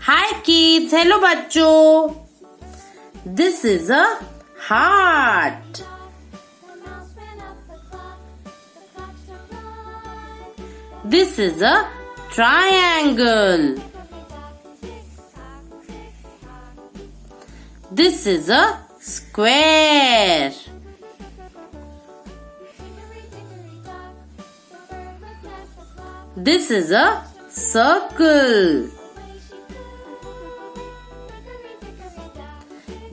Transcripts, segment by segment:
Hi kids, hello बच्चों. This is a heart. This is a triangle. This is a square. This is a circle.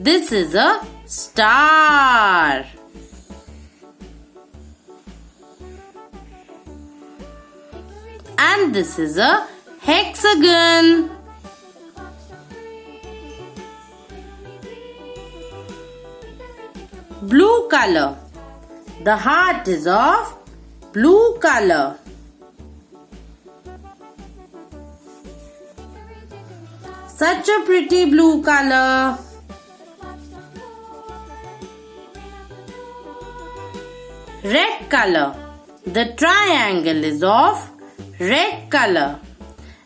This is a star. And this is a hexagon. Blue color. The heart is of blue color. Such a pretty blue color. Red color. The triangle is of red color.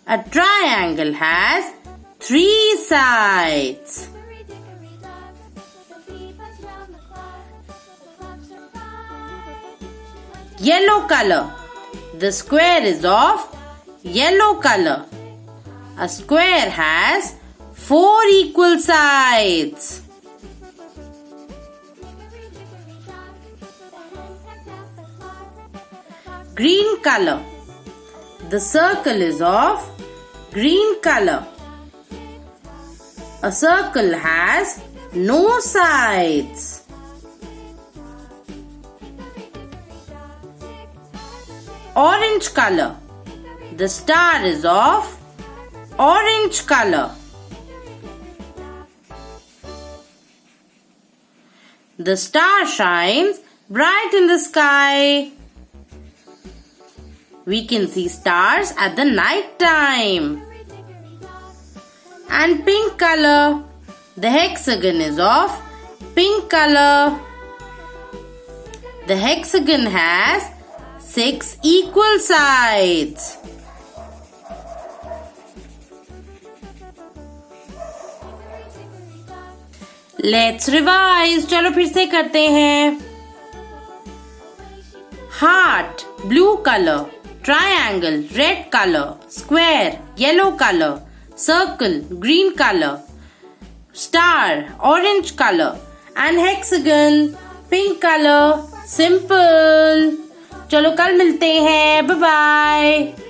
A triangle has 3 sides. Yellow color. The square is of yellow color. A square has 4 equal sides. Green color. The circle is of green color. A circle has no sides. Orange color. The star is of orange color. The star shines bright in the sky. We can see stars at the night time. And pink color. The hexagon is of pink color. The hexagon has 6 equal sides. Let's revise. चलो फिर से करते हैं. Heart, blue color. Triangle, red color. Square, yellow color. Circle, green color. Star, orange color. And hexagon, pink color. Simple. चलो कल मिलते हैं. Bye bye.